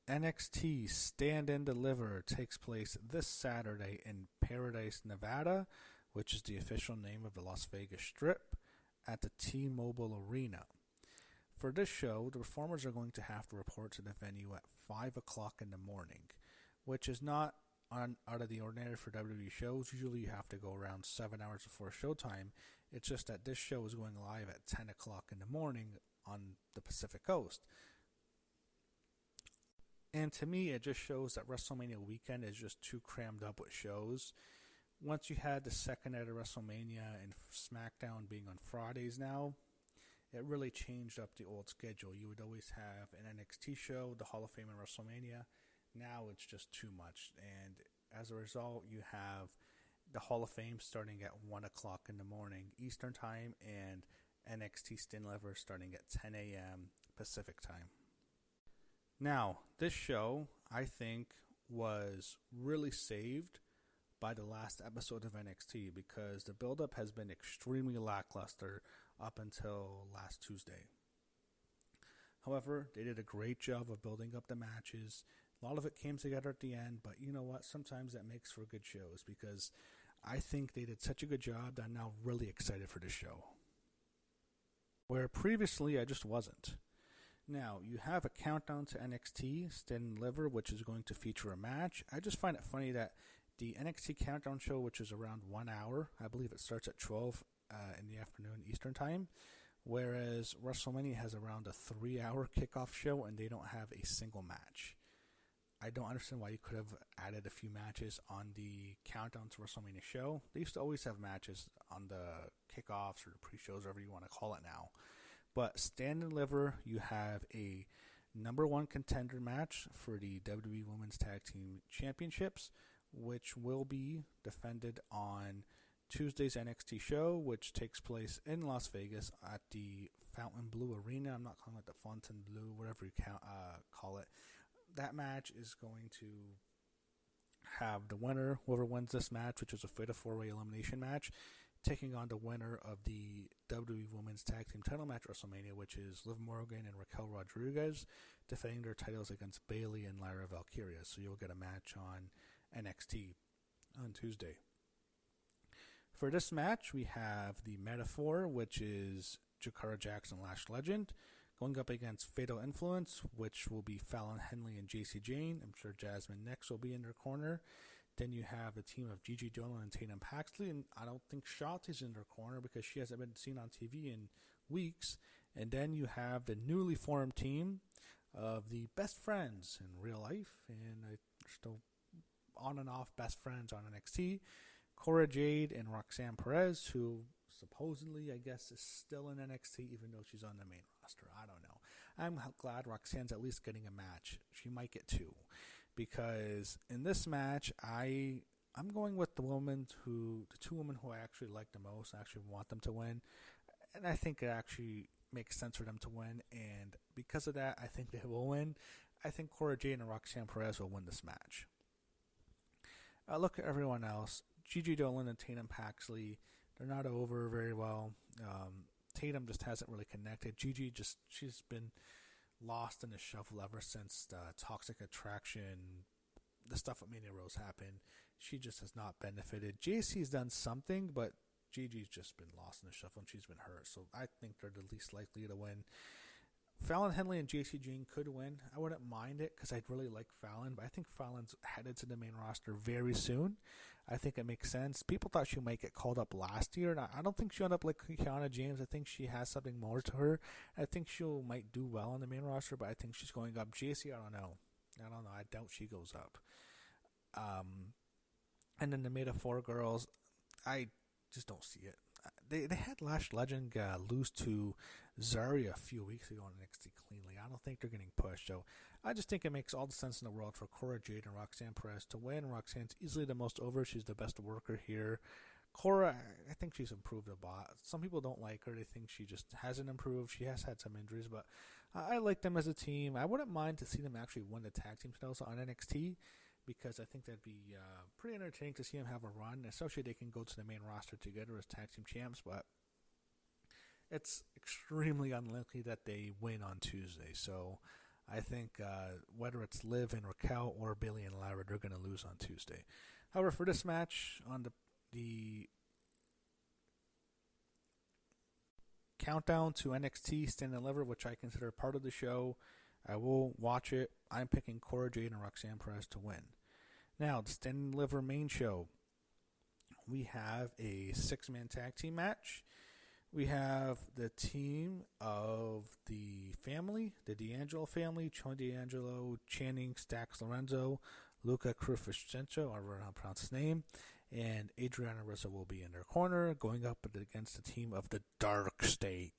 NXT Stand and Deliver takes place this Saturday in Paradise, Nevada, which is the official name of the Las Vegas Strip, at the T-Mobile Arena. For this show, the performers are going to have to report to the venue at 5 o'clock in the morning, which is not out of the ordinary for WWE shows. Usually you have to go around 7 hours before showtime. It's just that this show is going live at 10 o'clock in the morning on the Pacific Coast. And to me, it just shows that WrestleMania weekend is just too crammed up with shows. Once you had the second night of WrestleMania and SmackDown being on Fridays now, it really changed up the old schedule. You would always have an NXT show, the Hall of Fame, and WrestleMania. Now it's just too much. And as a result, you have the Hall of Fame starting at 1 o'clock in the morning Eastern Time and NXT Stand and Deliver starting at 10 a.m. Pacific Time. Now, this show, I think, was really saved by the last episode of NXT because the build-up has been extremely lackluster up until last Tuesday. However, they did a great job of building up the matches. A lot of it came together at the end, but you know what? Sometimes that makes for good shows because I think they did such a good job that I'm now really excited for this show. Where previously I just wasn't. Now, you have a countdown to NXT, Stand and Deliver, which is going to feature a match. I just find it funny that the NXT Countdown show, which is around 1 hour, I believe it starts at 12 in the afternoon Eastern Time, whereas WrestleMania has around a 3-hour kickoff show and they don't have a single match. I don't understand why you could have added a few matches on the Countdown to WrestleMania show. They used to always have matches on the kickoffs or the pre-shows, whatever you want to call it now. But Stand and Deliver, you have a number one contender match for the WWE Women's Tag Team Championships, which will be defended on Tuesday's NXT show, which takes place in Las Vegas at the Fontainebleau Arena. I'm not calling it the Fontainebleau, whatever you call it. That match is going to have the winner, whoever wins this match, which is a fatal four-way elimination match, taking on the winner of the WWE Women's Tag Team title match at WrestleMania, which is Liv Morgan and Raquel Rodriguez, defending their titles against Bayley and Lyra Valkyria. So you'll get a match on NXT on Tuesday. For this match, we have the Metaphor, which is Jakara, Jackson, Lash Legend, going up against Fatal Influence, which will be Fallon, Henley, and Jacy, Jayne. I'm sure Jazmyn next will be in their corner. Then you have the team of Gigi, Dolin, and Tatum, Paxley, and I don't think Shotzi's in their corner because she hasn't been seen on TV in weeks. And then you have the newly formed team of the best friends in real life, and they're still on and off best friends on NXT. Cora, Jade, and Roxanne Perez, who supposedly, I guess, is still in NXT, even though she's on the main roster. I don't know. I'm glad Roxanne's at least getting a match. She might get two. Because in this match, I'm going with the two women who I actually like the most. I actually want them to win. And I think it actually makes sense for them to win. And because of that, I think they will win. I think Cora, Jade, and Roxanne Perez will win this match. Look at everyone else. Gigi, Dolin, and Tatum, Paxley, they're not over very well. Tatum just hasn't really connected. Gigi she's been lost in the shuffle ever since the Toxic Attraction, the stuff at Mania Rose happened. She just has not benefited. Jacy's done something, but Gigi's just been lost in the shuffle and she's been hurt. So I think they're the least likely to win. Fallon, Henley, and Jacy, Jayne could win. I wouldn't mind it because I'd really like Fallon, but I think Fallon's headed to the main roster very soon. I think it makes sense. People thought she might get called up last year, and I don't think she'll end up like Kiana James. I think she has something more to her. I think she might do well on the main roster, but I think she's going up. Jacy, I don't know. I doubt she goes up. And then the Meta-4 girls, I just don't see it. They had Lash Legend lose to Zarya a few weeks ago on NXT cleanly. I don't think they're getting pushed. So I just think it makes all the sense in the world for Cora, Jade, and Roxanne Perez to win. Roxanne's easily the most over. She's the best worker here. Cora, I think she's improved a lot. Some people don't like her. They think she just hasn't improved. She has had some injuries, but I like them as a team. I wouldn't mind to see them actually win the tag team titles on NXT because I think that'd be pretty entertaining to see them have a run, especially they can go to the main roster together as tag team champs, but it's extremely unlikely that they win on Tuesday. So I think whether it's Liv and Raquel or Bayley and Lara, they're going to lose on Tuesday. However, for this match, on the countdown to NXT Stand and Deliver, which I consider part of the show, I will watch it. I'm picking Cora, Jade, and Roxanne Perez to win. Now, the Stand and Deliver main show, we have a 6-man tag team match. We have the team of the family, the D'Angelo family, Chon D'Angelo, Channing, Stax, Lorenzo, Luca Cruficento, I don't know how to pronounce his name, and Adriana Rizzo will be in their corner, going up against the team of the Darkstate.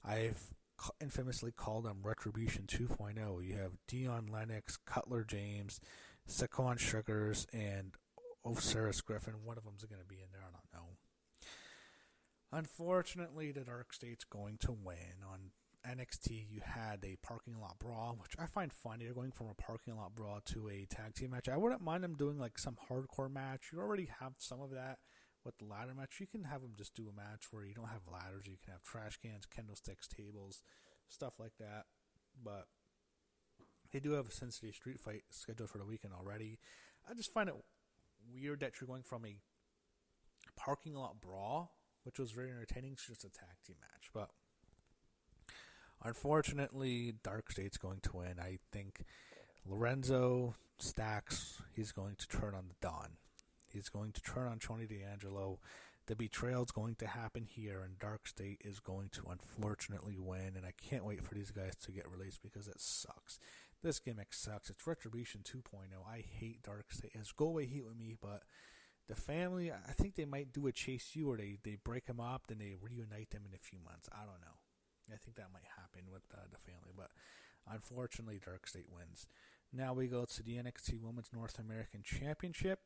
I've infamously called them Retribution 2.0. You have Dion, Lennox, Cutler, James, Saquon, Shugars, and Osiris Griffin. One of them's going to be in there, I don't know. Unfortunately, the Darkstate's going to win. On NXT, you had a parking lot brawl, which I find funny. They're going from a parking lot brawl to a tag team match. I wouldn't mind them doing like some hardcore match. You already have some of that with the ladder match. You can have them just do a match where you don't have ladders. You can have trash cans, candlesticks, tables, stuff like that. But they do have a Cincinnati street fight scheduled for the weekend already. I just find it weird that you're going from a parking lot brawl, which was very entertaining, it's just a tag team match. But unfortunately, Darkstate's going to win. I think Lorenzo Stax, he's going to turn on the Don. He's going to turn on Tony D'Angelo. The betrayal is going to happen here, and Darkstate is going to unfortunately win. And I can't wait for these guys to get released because it sucks. This gimmick sucks. It's Retribution 2.0. I hate Darkstate. It's go away hate with me, but the family, I think they might do a Chase U, or they break them up, then they reunite them in a few months. I don't know. I think that might happen with the family, but unfortunately, Darkstate wins. Now we go to the NXT Women's North American Championship,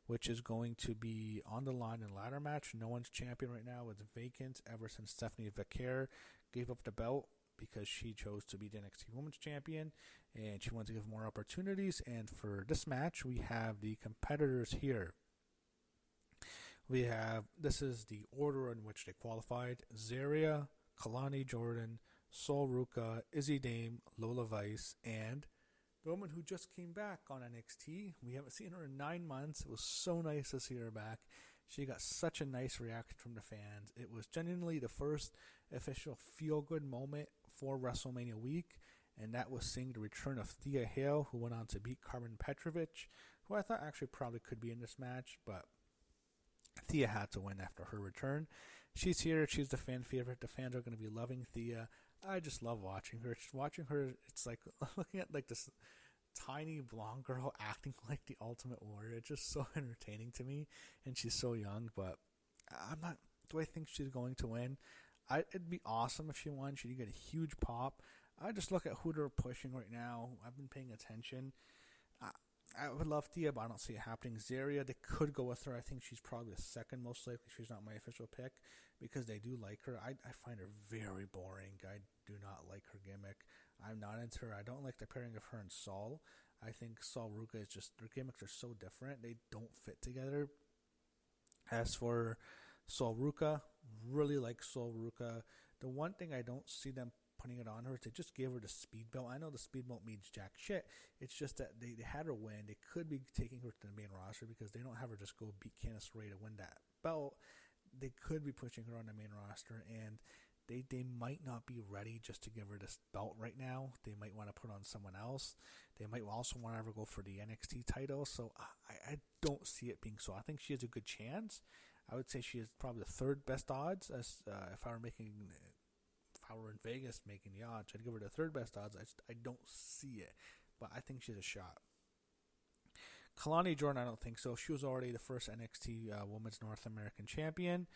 which is going to be on the line in ladder match. No one's champion right now. It's vacant ever since Stephanie Vaquer gave up the belt because she chose to be the NXT Women's Champion, and she wants to give more opportunities. And for this match, we have the competitors here. This is the order in which they qualified: Zaria, Kelani Jordan, Sol Ruca, Izzi Dame, Lola Vice, and the woman who just came back on NXT. We haven't seen her in 9 months. It was so nice to see her back. She got such a nice reaction from the fans. It was genuinely the first official feel-good moment for WrestleMania week, and that was seeing the return of Thea Hale, who went on to beat Carmen Petrovic, who I thought actually probably could be in this match, but Thea had to win after her return. She's here. She's the fan favorite. The fans are going to be loving Thea. I just love watching her. Just watching her, it's like looking at like this tiny blonde girl acting like the Ultimate Warrior. It's just so entertaining to me, and she's so young. But do I think she's going to win? It'd be awesome if she won. She'd get a huge pop. I just look at who they're pushing right now. I've been paying attention. I would love Thea, but I don't see it happening. Zaria, they could go with her. I think she's probably the second most likely. She's not my official pick because they do like her. I find her very boring. I do not like her gimmick. I'm not into her. I don't like the pairing of her and Sol. I think Sol Ruca is just, their gimmicks are so different. They don't fit together. As for Sol Ruca, really like Sol Ruca. The one thing I don't see them putting it on her is they just gave her the speed belt. I know the speed belt means jack shit. It's just that they had her win. They could be taking her to the main roster because they don't have her just go beat Candice LeRae to win that belt. They could be pushing her on the main roster, and they might not be ready just to give her this belt right now. They might want to put on someone else. They might also want to have her go for the NXT title. So I don't see it being so. I think she has a good chance. I would say she is probably the third best odds. As if I were in Vegas making the odds, I'd give her the third best odds. I don't see it, but I think she has a shot. Kelani Jordan, I don't think so. She was already the first NXT Women's North American Champion.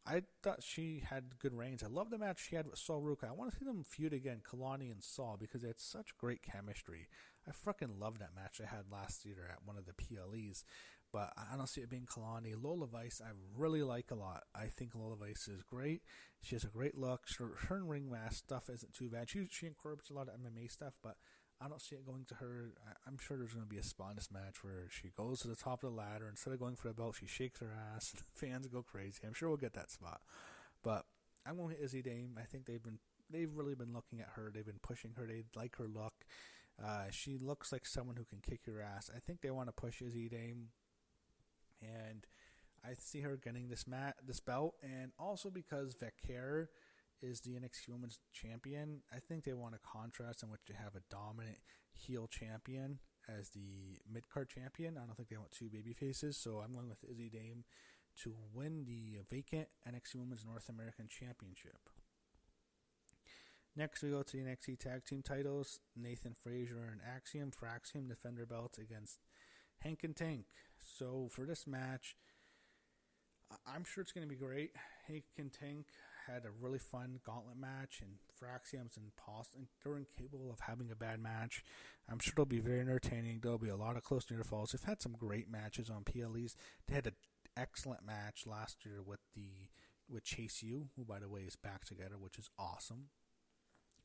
I thought she had good reigns. I love the match she had with Sol Ruca. I want to see them feud again, Kelani and Sol, because they had such great chemistry. I freaking love that match they had last year at one of the PLEs. But I don't see it being Kelani. Lola Vice, I really like a lot. I think Lola Vice is great. She has a great look. Her ring mask stuff isn't too bad. She incorporates a lot of MMA stuff, but I don't see it going to her. I'm sure there's going to be a spot in this match where she goes to the top of the ladder. Instead of going for the belt, she shakes her ass. The fans go crazy. I'm sure we'll get that spot. But I'm going to Izzi Dame. I think they've really been looking at her. They've been pushing her. They like her look. She looks like someone who can kick your ass. I think they want to push Izzi Dame, and I see her getting this belt, and also because Jakara is the NXT Women's Champion, I think they want a contrast in which they have a dominant heel champion as the mid-card champion. I don't think they want two baby faces, so I'm going with Izzi Dame to win the vacant NXT Women's North American Championship. Next, we go to the NXT Tag Team titles. Nathan Frazer and Axiom. For Axiom, defend their belts against Hank and Tank. So for this match, I'm sure it's going to be great. Hank and Tank had a really fun gauntlet match, and for Axiom's impossible. They're incapable of having a bad match. I'm sure it'll be very entertaining. There'll be a lot of close near falls. They've had some great matches on PLEs. They had an excellent match last year with Chase U, who by the way is back together, which is awesome.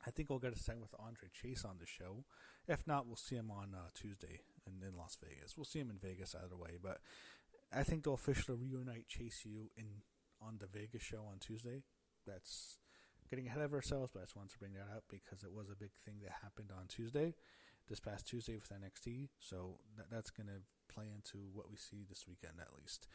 I think we'll get a segment with Andre Chase on the show. If not, we'll see him on Tuesday in Las Vegas. We'll see him in Vegas either way, but I think they'll officially reunite Chase U on the Vegas show on Tuesday. That's getting ahead of ourselves, but I just wanted to bring that up because it was a big thing that happened on Tuesday, this past Tuesday with NXT. So that's going to play into what we see this weekend at least.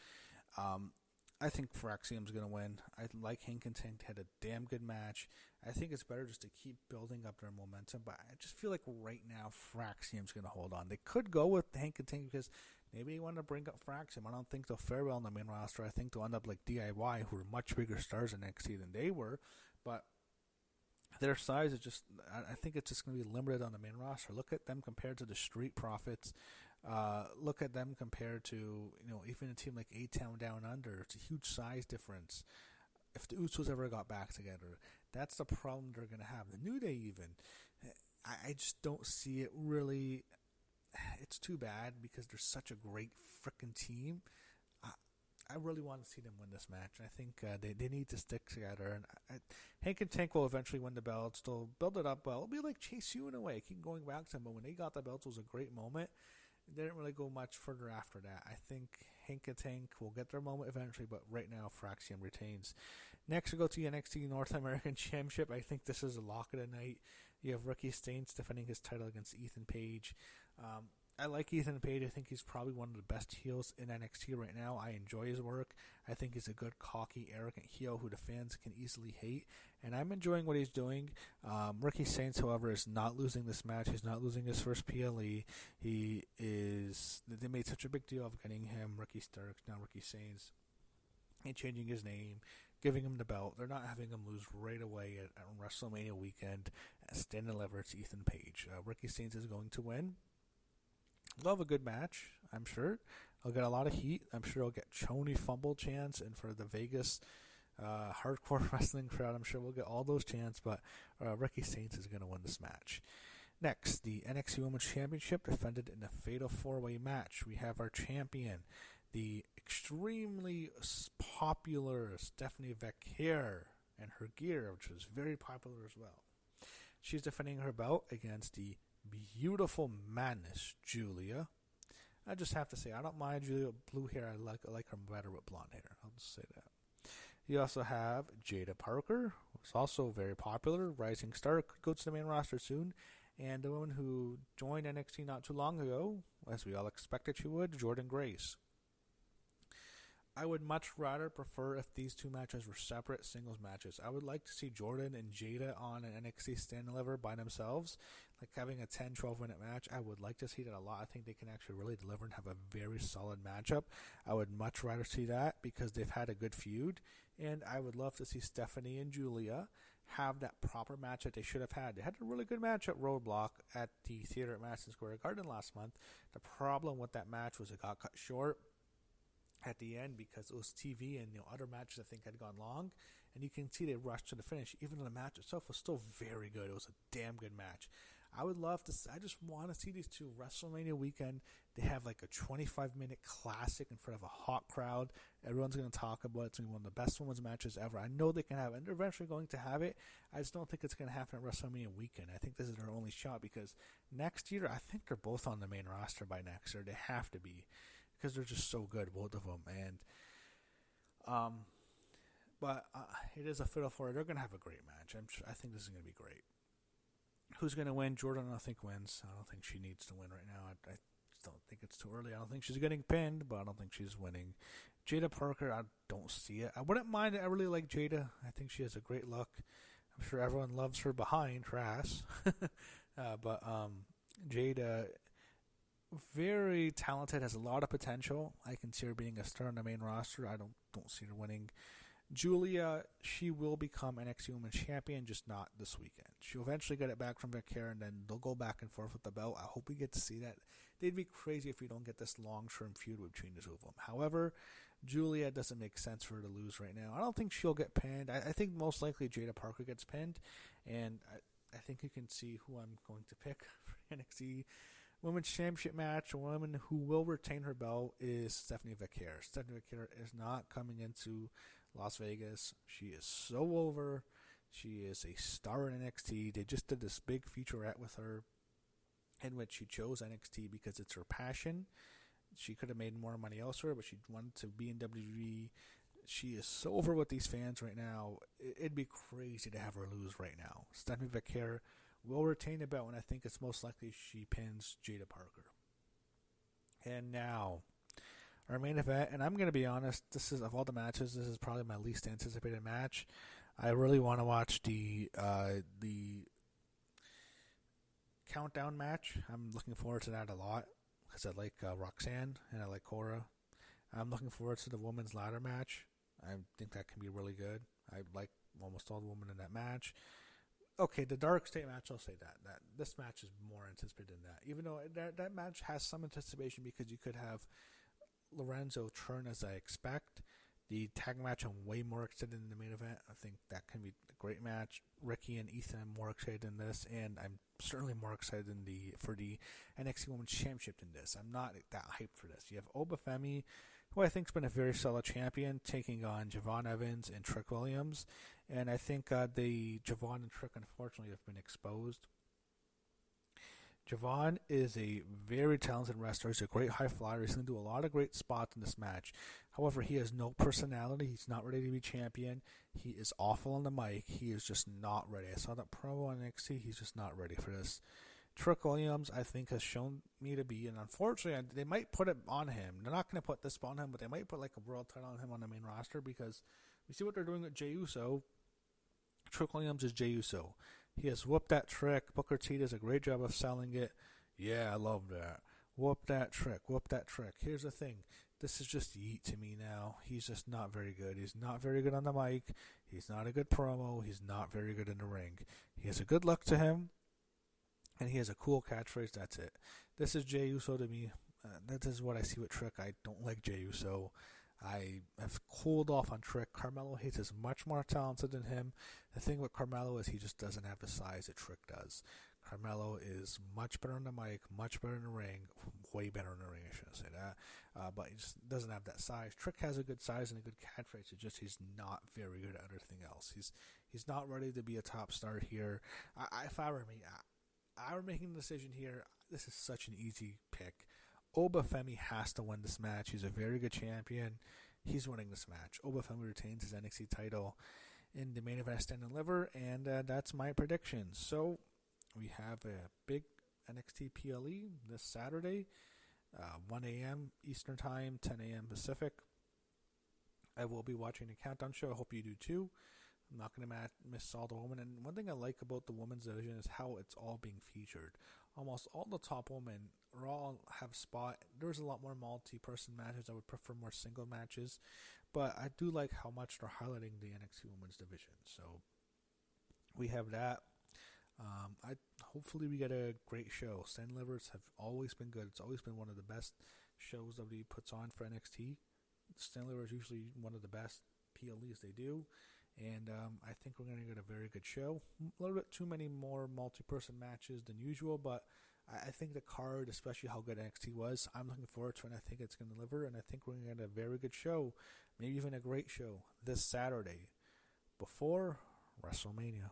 I think Axiom's going to win. I like Hank and Tank had a damn good match. I think it's better just to keep building up their momentum, but I just feel like right now Axiom's going to hold on. They could go with Hank and Tank because maybe they want to bring up Axiom. I don't think they'll fare well on the main roster. I think they'll end up like DIY, who are much bigger stars in NXT than they were, but their size is just, I think it's just going to be limited on the main roster. Look at them compared to the Street Profits. Look at them compared to, even a team like A-Town Down Under. It's a huge size difference. If the Usos ever got back together, that's the problem they're going to have. The New Day even, I just don't see it really. It's too bad because they're such a great freaking team. I really want to see them win this match. I think they need to stick together. And Hank and Tank will eventually win the belts. They'll build it up well. It'll be like Chase U in a way. Keep going back to them. But when they got the belts, it was a great moment. They didn't really go much further after that. I think Hank and Tank will get their moment eventually, but right now, Axiom retains. Next, we go to the NXT North American Championship. I think this is a lock of the night. You have Ricky Stanks defending his title against Ethan Page. I like Ethan Page. I think he's probably one of the best heels in NXT right now. I enjoy his work. I think he's a good, cocky, arrogant heel who the fans can easily hate, and I'm enjoying what he's doing. Ricky Stanks, however, is not losing this match. He's not losing his first PLE. They made such a big deal of getting him, Ricky Starks, now Ricky Stanks, and changing his name, giving him the belt. They're not having him lose right away at WrestleMania weekend. Stand and deliver, it's Ethan Page. Ricky Stanks is going to win. Love a good match, I'm sure. I'll get a lot of heat. I'm sure I'll get Choney fumble chants, and for the Vegas hardcore wrestling crowd, I'm sure we'll get all those chants, but Ricky Stanks is going to win this match. Next, the NXT Women's Championship defended in a fatal four-way match. We have our champion, the extremely popular Stephanie Jakara, and her gear, which was very popular as well. She's defending her belt against the beautiful madness Julia. I just have to say, I don't mind Julia with blue hair. I like her better with blonde hair. I'll just say that. You also have Jada Parker, who's also very popular, rising star, could go to the main roster soon, and the woman who joined NXT not too long ago, as we all expected she would, Jordynne Grace. I would much rather prefer if these two matches were separate singles matches. I would like to see Jordynne and Jada on an NXT Stand and Deliver by themselves, like having a 10-12 minute match. I would like to see that a lot. I think they can actually really deliver and have a very solid matchup. I would much rather see that because they've had a good feud, and I would love to see Stephanie and Julia have that proper match that they should have had. They had a really good match at Roadblock at the theater at Madison Square Garden last month. The problem with that match was it got cut short at the end because it was TV and other matches I think had gone long, and you can see they rushed to the finish. Even though the match itself was still very good, it was a damn good match. I just want to see these two WrestleMania weekend. They have like a 25-minute classic in front of a hot crowd. Everyone's going to talk about it. It's going to be one of the best women's matches ever. I know they can have it, and they're eventually going to have it. I just don't think it's going to happen at WrestleMania weekend. I think this is their only shot because next year, I think they're both on the main roster by next year. They have to be, because they're just so good, both of them. And but it is a fiddle for it. They're going to have a great match. I think this is going to be great. Who's going to win? Jordan, I don't think, wins. I don't think she needs to win right now. I don't think it's too early. I don't think she's getting pinned, but I don't think she's winning. Jada Parker, I don't see it. I wouldn't mind it. I really like Jada. I think she has a great look. I'm sure everyone loves her behind her ass. But Jada, very talented, has a lot of potential. I can see her being a star on the main roster. I don't see her winning. Julia, she will become NXT Women's Champion, just not this weekend. She'll eventually get it back from Jakara, and then they'll go back and forth with the belt. I hope we get to see that. They'd be crazy if we don't get this long-term feud between the two of them. However, Julia doesn't make sense for her to lose right now. I don't think she'll get pinned. I think most likely Jada Parker gets pinned, and I think you can see who I'm going to pick for NXT Women's Championship match. A woman who will retain her belt is Stephanie Jakara. Stephanie Jakara is not coming into Las Vegas. She is so over. She is a star in NXT. They just did this big featurette with her in which she chose NXT because it's her passion. She could have made more money elsewhere, but she wanted to be in WWE. She is so over with these fans right now. It'd be crazy to have her lose right now. Stephanie Jakara will retain the belt, and I think it's most likely she pins Jada Parker. And now, our main event, and I'm going to be honest, this is, of all the matches, this is probably my least anticipated match. I really want to watch the countdown match. I'm looking forward to that a lot because I like Roxanne and I like Cora. I'm looking forward to the women's ladder match. I think that can be really good. I like almost all the women in that match. Okay, the Darkstate match, I'll say that this match is more anticipated than that. Even though that match has some anticipation because you could have Lorenzo turn as I expect. The tag match, I'm way more excited than the main event. I think that can be a great match. Ricky and Ethan, I'm more excited than this, and I'm certainly more excited for the NXT Women's Championship than this. I'm not that hyped for this. You have Obafemi, who I think's been a very solid champion, taking on Javon Evans and Trick Williams, and I think the Javon and Trick, unfortunately, have been exposed. Javon is a very talented wrestler. He's a great high flyer. He's going to do a lot of great spots in this match. However, he has no personality. He's not ready to be champion. He is awful on the mic. He is just not ready. I saw that promo on NXT. He's just not ready for this. Trick Williams, I think, has shown me to be, and unfortunately, they might put it on him. They're not going to put this on him, but they might put like a world title on him on the main roster because we see what they're doing with Jey Uso. Trick Williams is Jey Uso. He has whooped that Trick. Booker T does a great job of selling it. Yeah, I love that. Whoop that Trick. Whoop that Trick. Here's the thing. This is just Yeet to me now. He's just not very good. He's not very good on the mic. He's not a good promo. He's not very good in the ring. He has a good look to him, and he has a cool catchphrase. That's it. This is Jey Uso to me. That is what I see with Trick. I don't like Jey Uso. I have cooled off on Trick. Carmelo Hayes is much more talented than him. The thing with Carmelo is he just doesn't have the size that Trick does. Carmelo is much better on the mic, much better in the ring, way better in the ring, I shouldn't say that. But he just doesn't have that size. Trick has a good size and a good catchphrase. It's just he's not very good at everything else. He's not ready to be a top star here. If I were me, I were making the decision here. This is such an easy pick. Obafemi has to win this match. He's a very good champion. He's winning this match. Obafemi retains his NXT title in the main event Stand and Deliver, and that's my prediction. So we have a big NXT PLE this Saturday, 1 a.m. Eastern Time, 10 a.m. Pacific. I will be watching the Countdown show. I hope you do too. I'm not going to miss all the women. And one thing I like about the women's division is how it's all being featured. Almost all the top women all have spot. There's a lot more multi-person matches. I would prefer more single matches. But I do like how much they're highlighting the NXT women's division. So we have that. Hopefully we get a great show. Stand Livers have always been good. It's always been one of the best shows WWE puts on for NXT. Stand Livers is usually one of the best PLEs they do. And I think we're going to get a very good show. A little bit too many more multi-person matches than usual, but I think the card, especially how good NXT was, I'm looking forward to it, and I think it's going to deliver, and I think we're going to get a very good show, maybe even a great show this Saturday before WrestleMania.